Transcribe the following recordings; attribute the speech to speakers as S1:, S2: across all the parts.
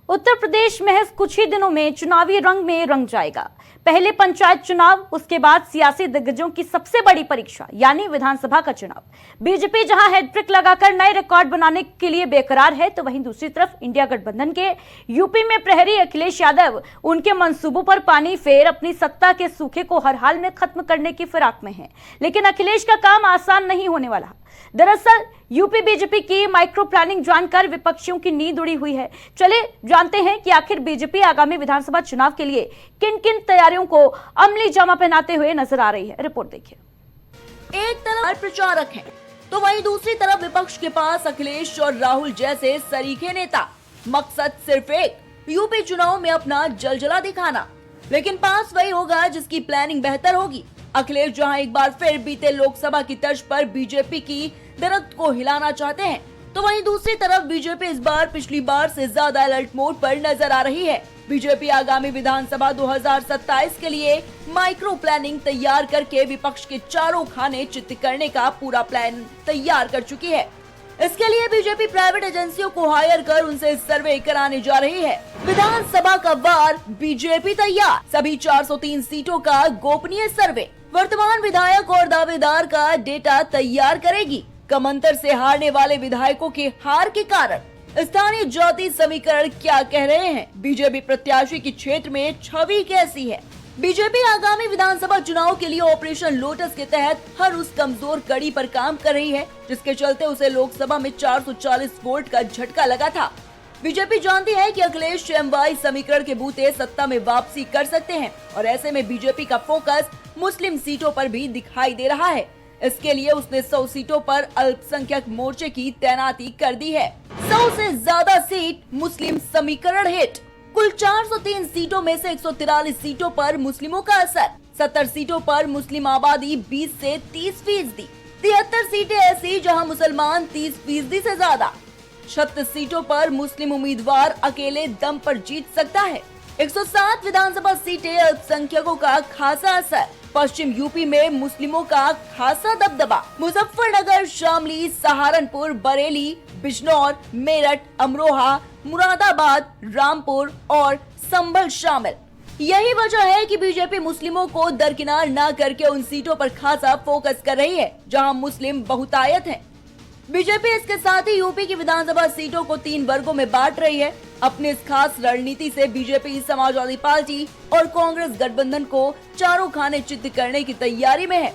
S1: उत्तर प्रदेश महज कुछ ही दिनों में चुनावी रंग में रंग जाएगा। पहले पंचायत चुनाव, उसके बाद सियासी दिग्गजों की सबसे बड़ी परीक्षा यानी विधानसभा का चुनाव। बीजेपी जहां हैट्रिक लगाकर नए रिकॉर्ड बनाने के लिए बेकरार है, तो वहीं दूसरी तरफ इंडिया गठबंधन के यूपी में प्रहरी अखिलेश यादव उनके मंसूबों पर पानी फेर अपनी सत्ता के सूखे को हर हाल में खत्म करने की फिराक में है। लेकिन अखिलेश का काम आसान नहीं होने वाला। दरअसल यूपी बीजेपी की माइक्रो प्लानिंग जानकर विपक्षियों की नींद उड़ी हुई है। चले जानते हैं कि आखिर बीजेपी आगामी विधानसभा चुनाव के लिए किन किन तैयारियों को अमली जामा पहनाते हुए नजर आ रही है। रिपोर्ट देखिए।
S2: एक तरफ प्रचारक हैं, तो वहीं दूसरी तरफ विपक्ष के पास अखिलेश और राहुल जैसे सरीखे नेता। मकसद सिर्फ एक, यूपी चुनाव में अपना जलजला दिखाना। लेकिन पास वही होगा जिसकी प्लानिंग बेहतर होगी। अखिलेश जहां एक बार फिर बीते लोकसभा की तर्ज पर बीजेपी की दरख्त को हिलाना चाहते हैं, तो वहीं दूसरी तरफ बीजेपी इस बार पिछली बार से ज्यादा अलर्ट मोड पर नजर आ रही है। बीजेपी आगामी विधानसभा 2027 के लिए माइक्रो प्लानिंग तैयार करके विपक्ष के चारों खाने चित्त करने का पूरा प्लान तैयार कर चुकी है। इसके लिए बीजेपी प्राइवेट एजेंसियों को हायर कर उनसे सर्वे कराने जा रही है। विधानसभा का वार, बीजेपी तैयार, सभी 403 सीटों का गोपनीय सर्वे, वर्तमान विधायक और दावेदार का डेटा तैयार करेगी। कम अंतर से हारने वाले विधायकों के हार के कारण स्थानीय जाति समीकरण क्या कह रहे हैं, बीजेपी प्रत्याशी की क्षेत्र में छवि कैसी है। बीजेपी आगामी विधानसभा चुनाव के लिए ऑपरेशन लोटस के तहत हर उस कमजोर कड़ी पर काम कर रही है जिसके चलते उसे लोकसभा में 440 वोट का झटका लगा था। बीजेपी जानती है कि अखिलेश एमवाई समीकरण के बूते सत्ता में वापसी कर सकते हैं और ऐसे में बीजेपी का फोकस मुस्लिम सीटों पर भी दिखाई दे रहा है। इसके लिए उसने 100 सीटों पर अल्पसंख्यक मोर्चे की तैनाती कर दी है। 100 से ज्यादा सीट मुस्लिम समीकरण हिट। कुल 403 सीटों में से 143 सीटों पर मुस्लिमों का असर, 70 सीटों पर मुस्लिम आबादी 20 से 30%, 73 सीटें ऐसी जहां मुसलमान 30% से ज्यादा, 36 सीटों पर मुस्लिम उम्मीदवार अकेले दम पर जीत सकता है। 107 विधानसभा सीटें अल्पसंख्यकों का खासा असर। पश्चिम यूपी में मुस्लिमों का खासा दबदबा। मुजफ्फरनगर, शामली, सहारनपुर, बरेली, बिजनौर, मेरठ, अमरोहा, मुरादाबाद, रामपुर और संभल शामिल। यही वजह है कि बीजेपी मुस्लिमों को दरकिनार न करके उन सीटों पर खासा फोकस कर रही है जहां मुस्लिम बहुतायत हैं। बीजेपी इसके साथ ही यूपी की विधानसभा सीटों को 3 वर्गों में बांट रही है। अपनी इस खास रणनीति से बीजेपी समाजवादी पार्टी और कांग्रेस गठबंधन को चारों खाने चित्त करने की तैयारी में है।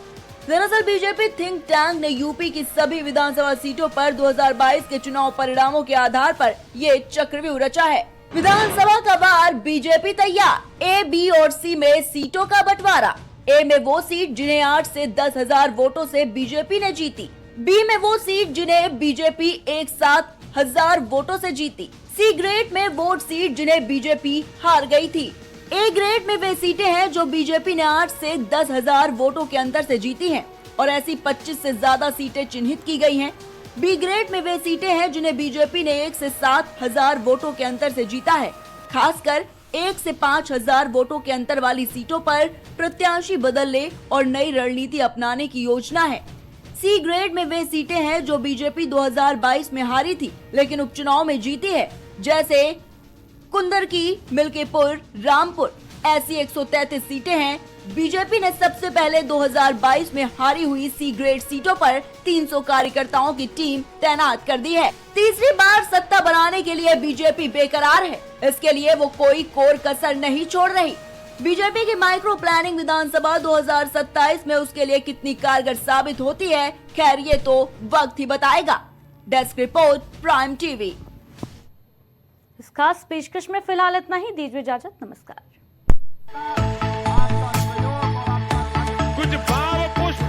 S2: दरअसल बीजेपी थिंक टैंक ने यूपी की सभी विधानसभा सीटों पर 2022 के चुनाव परिणामों के आधार पर ये चक्रव्यूह रचा है। विधानसभा का वार, बीजेपी तैयार। ए, बी और सी में सीटों का बंटवारा। ए में वो सीट जिन्हें 8 से 10,000 वोटों से बीजेपी ने जीती। बी में वो सीट जिन्हें बीजेपी एक साथ 1000 वोटों से जीती। सी ग्रेड में वोट सीट जिन्हें बीजेपी हार गई थी। ए ग्रेड में वे सीटें हैं जो बीजेपी ने 8 से 10,000 वोटों के अंतर से जीती हैं और ऐसी 25 से ज्यादा सीटें चिन्हित की गई हैं। बी ग्रेड में वे सीटें हैं जिन्हें बीजेपी ने 1 से 7,000 वोटों के अंतर से जीता है। खासकर 1 से 5,000 वोटों के अंतर वाली सीटों पर प्रत्याशी बदलने और नई रणनीति अपनाने की योजना है। सी ग्रेड में वे सीटें हैं जो बीजेपी 2022 में हारी थी लेकिन उपचुनाव में जीती है, जैसे कुंदरकी, मिल्कीपुर, रामपुर। ऐसी 133 सीटें हैं। बीजेपी ने सबसे पहले 2022 में हारी हुई सी ग्रेड सीटों पर 300 कार्यकर्ताओं की टीम तैनात कर दी है। तीसरी बार सत्ता बनाने के लिए बीजेपी बेकरार है। इसके लिए वो कोई कोर कसर नहीं छोड़ रही। बीजेपी की माइक्रो प्लानिंग विधानसभा 2027 में उसके लिए कितनी कारगर साबित होती है, खैर ये तो वक्त ही बताएगा। Desk report, prime TV.
S1: इस खास पेशकश में फिलहाल इतना ही। दीजिए इजाजत, नमस्कार।